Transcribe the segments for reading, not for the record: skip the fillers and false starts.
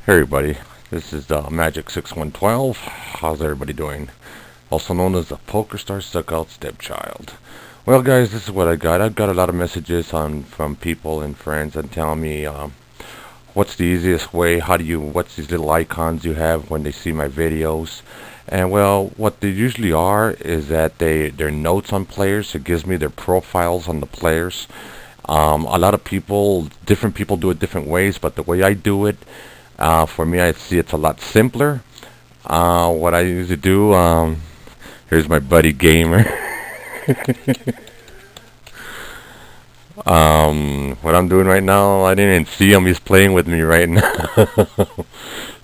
Hey everybody, this is Magic 6112. How's everybody doing? Also known as the Pokerstars Suckout Stepchild. Well, guys, this is what I got. I've got a lot of messages from people and friends and telling me what's the easiest way. What's these little icons you have when they see my videos? And well, what they usually are is that they're notes on players. It gives me their profiles on the players. A lot of people, different people do it different ways, but the way I do it, for me, I see it's a lot simpler. What I usually do, here's my buddy Gamer. What I'm doing right now, I didn't even see him. He's playing with me right now.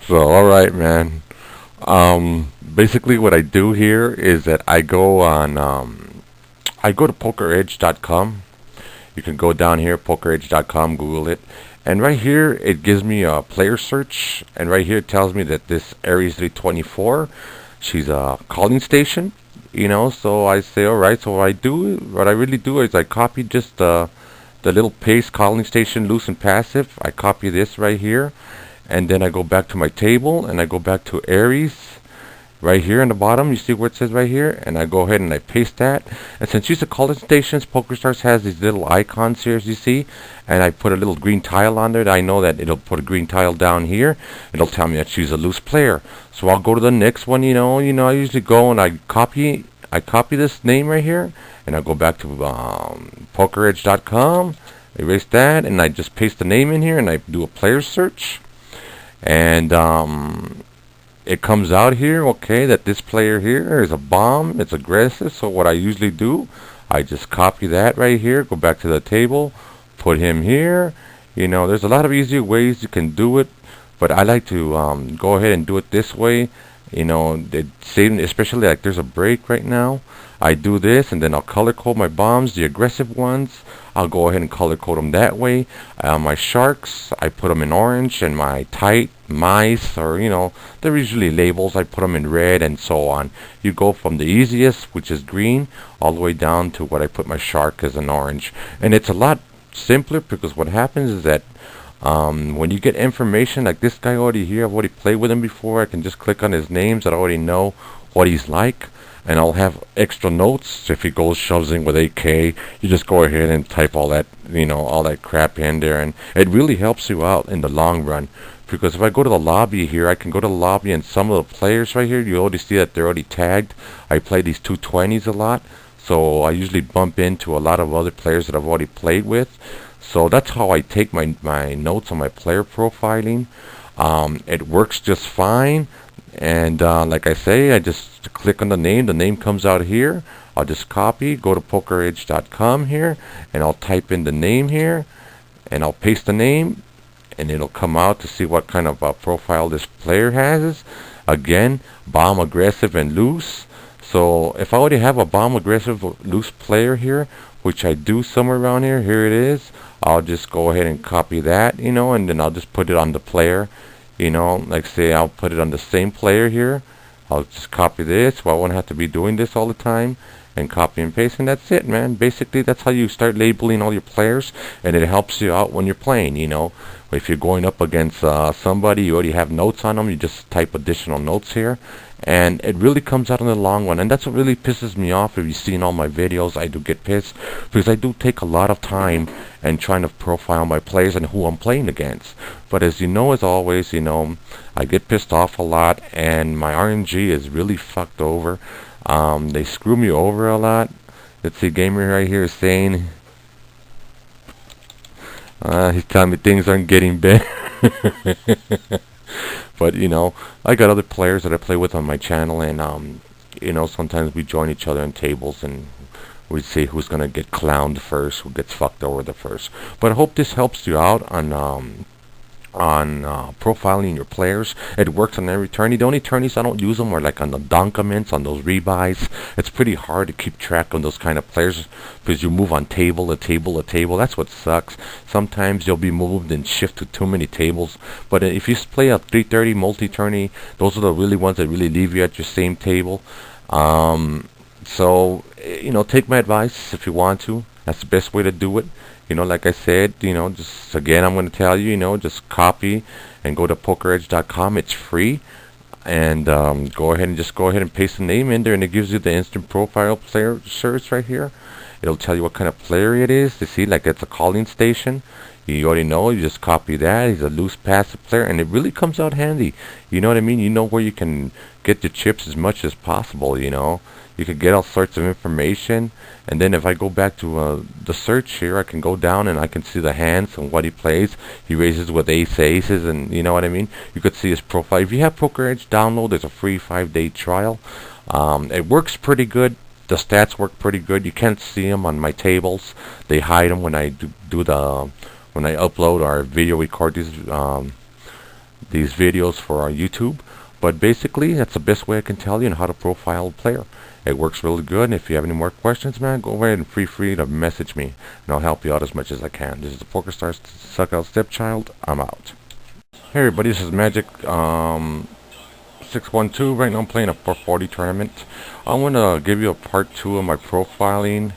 So, alright, man. Basically, what I do here is that I go to pokeredge.com. You can go down here, pokeredge.com, Google it. And right here, it gives me a player search. And right here, it tells me that this Aries 324, she's a calling station. So I say, alright, so what I really do is I copy just the little paste calling station loose and passive. I copy this right here. And then I go back to my table, and I go back to Aries. Right here in the bottom, you see where it says right here, and I go ahead and I paste that. And since she's a calling stations, PokerStars has these little icons here, as you see, and I put a little green tile on there. I know that it'll put a green tile down here. It'll tell me that she's a loose player. So I'll go to the next one. I usually go and I copy this name right here, and I go back to pokeredge.com, erase that, and I just paste the name in here, and I do a player search, and it comes out here, okay, that this player here is a bomb. It's aggressive. So what I usually do, I just copy that right here, go back to the table, put him here. There's a lot of easier ways you can do it, but I like to go ahead and do it this way. Especially like there's a break right now. I do this, and then I'll color code my bombs, the aggressive ones. I'll go ahead and color code them that way. My sharks, I put them in orange, and my tight mice, or they're usually labels. I put them in red, and so on. You go from the easiest, which is green, all the way down to what I put my shark as an orange. And it's a lot simpler because what happens is that when you get information like this guy already here, I've already played with him before. I can just click on his names. I already know what he's like. And I'll have extra notes. If he goes shoving with AK, you just go ahead and type all that, all that crap in there. And it really helps you out in the long run. Because if I go to the lobby here, I can go to the lobby, and some of the players right here, you already see that they're already tagged. I play these 220s a lot. So I usually bump into a lot of other players that I've already played with. So that's how I take my notes on my player profiling. It works just fine. And like I say, I just click on the name. The name comes out here. I'll just copy, go to pokeredge.com here, and I'll type in the name here, and I'll paste the name, and it'll come out to see what kind of profile this player has. Again, bomb, aggressive, and loose. So if I already have a bomb, aggressive, loose player here, which I do somewhere around here, here it is. I'll just go ahead and copy that, and then I'll just put it on the player. Like say I'll put it on the same player here. I'll just copy this, so I won't have to be doing this all the time, and copy and paste, and that's it, man. Basically, that's how you start labeling all your players, and it helps you out when you're playing. If you're going up against somebody, you already have notes on them, you just type additional notes here, and it really comes out in the long run. And that's what really pisses me off. If you've seen all my videos, I do get pissed, because I do take a lot of time and trying to profile my players and who I'm playing against. But as you know, as always, I get pissed off a lot, and my RNG is really fucked over. They screw me over a lot. Let's see, Gamer right here is saying, he's telling me things aren't getting better. But, I got other players that I play with on my channel, and, sometimes we join each other in tables, and we see who's going to get clowned first, who gets fucked over the first. But I hope this helps you out on profiling your players. It works on every tourney. The only tourneys I don't use them are like on the donkaments, on those rebuys. It's pretty hard to keep track of those kind of players because you move on table to table to table. That's what sucks. Sometimes you'll be moved and shift to too many tables. But if you play a 330 multi-tourney, those are the really ones that really leave you at your same table. So, take my advice if you want to. That's the best way to do it. Like I said, just again, I'm going to tell you, just copy and go to pokeredge.com. It's free. And go ahead and paste the name in there, and it gives you the instant profile player search right here. It'll tell you what kind of player it is. You see, like it's a calling station. You already know. You just copy that. He's a loose passive player, and it really comes out handy. You know what I mean? You know where you can get the chips as much as possible. You know, you can get all sorts of information. And then if I go back to the search here, I can go down and I can see the hands and what he plays. He raises with aces, and you know what I mean? You could see his profile. If you have Poker Edge, download. There's a free 5-day trial. It works pretty good. The stats work pretty good. You can't see them on my tables. They hide them when I when I upload or video record these videos for our YouTube. But basically, that's the best way I can tell you on how to profile a player. It works really good, and if you have any more questions, man, go ahead and feel free to message me, and I'll help you out as much as I can. This is the Pokerstars Suckout Stepchild. I'm out. Hey everybody, this is Magic 612. Right now I'm playing a 440 tournament. I'm going to give you a part 2 of my profiling.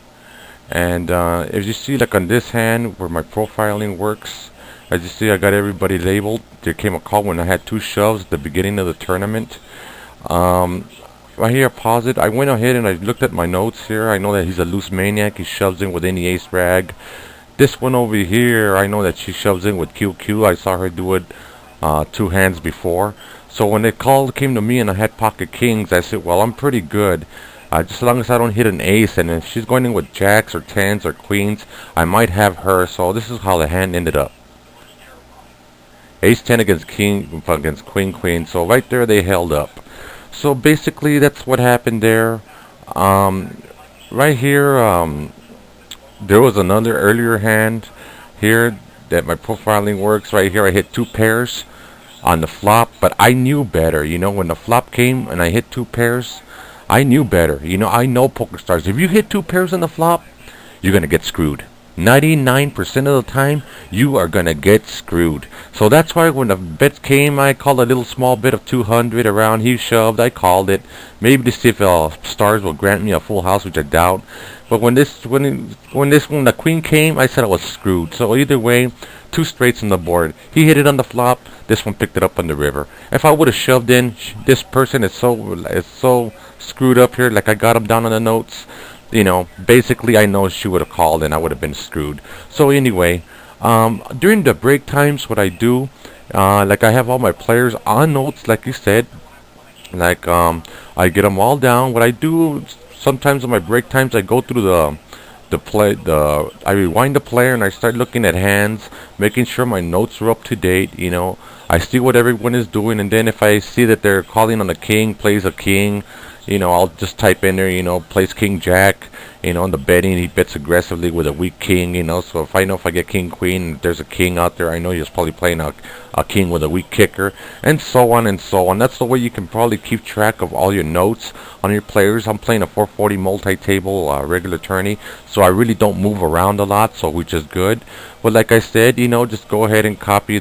And as you see, like on this hand where my profiling works, as you see, I got everybody labeled. There came a call when I had 2 shoves at the beginning of the tournament. Right here, pause it. I went ahead and I looked at my notes here. I know that he's a loose maniac. He shoves in with any ace rag. This one over here, I know that she shoves in with QQ. I saw her do it 2 hands before. So when the call came to me and I had pocket kings, I said, well, I'm pretty good. Just as long as I don't hit an ace, and if she's going in with jacks or tens or queens, I might have her. So this is how the hand ended up. Ace 10 against king against queen queen. So right there they held up. So basically that's what happened there. Right here, there was another earlier hand here that my profiling works. Right here I hit 2 pairs on the flop, but I knew better. You know, when the flop came and I hit 2 pairs, I knew better. You know, I know Pokerstars. If you hit 2 pairs on the flop, you're going to get screwed. 99% of the time, you are going to get screwed. So that's why when the bets came, I called a little small bit of 200 around. He shoved. I called it. Maybe to see if Stars will grant me a full house, which I doubt. But when the queen came, I said I was screwed. So either way, 2 straights on the board. He hit it on the flop. This one picked it up on the river. If I would have shoved in, this person is so screwed up here. Like I got him down on the notes. You know, basically I know she would have called and I would have been screwed. So anyway, during the break times, what I do, like I have all my players on notes, like you said. Like I get them all down. What I do sometimes on my break times, I go through I rewind the player and I start looking at hands, making sure my notes are up to date. You know, I see what everyone is doing, and then if I see that they're calling on a king, plays a king, you know, I'll just type in there, you know, plays king jack, you know, on the betting, he bets aggressively with a weak king, you know, so if I get king queen, there's a king out there, I know he's probably playing a king with a weak kicker, and so on and so on. That's the way you can probably keep track of all your notes on your players. I'm playing a 440 multi-table regular tourney, so I really don't move around a lot, so which is good. But like I said, you know, just go ahead and copy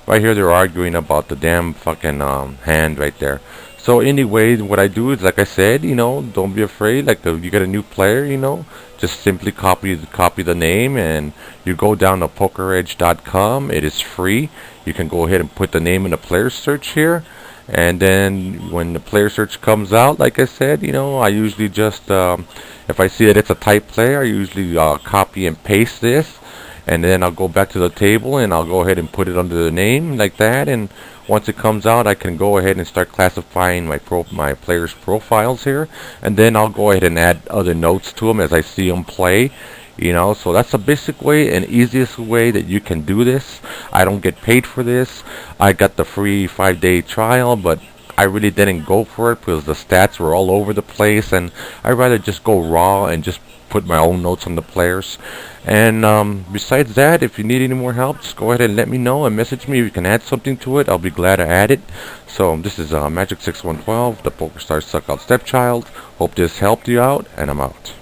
right here they're arguing about the damn fucking hand right there. So anyway, what I do is, like I said, you know, don't be afraid. Like you get a new player, you know, just simply copy the name, and you go down to pokeredge.com. It is free. You can go ahead and put the name in the player search here, and then when the player search comes out, like I said, you know, I usually just if I see that it's a type player, I usually copy and paste this, and then I'll go back to the table and I'll go ahead and put it under the name like that, and once it comes out, I can go ahead and start classifying my players' profiles here, and then I'll go ahead and add other notes to them as I see them play. You know, so that's the basic way and easiest way that you can do this. I don't get paid for this. I got the free 5-day trial, but I really didn't go for it because the stats were all over the place, and I'd rather just go raw and just put my own notes on the players. And besides that, if you need any more help, just go ahead and let me know and message me if you can add something to it. I'll be glad to add it. So this is Magic 6112, the Pokerstars Suckout Stepchild. Hope this helped you out, and I'm out.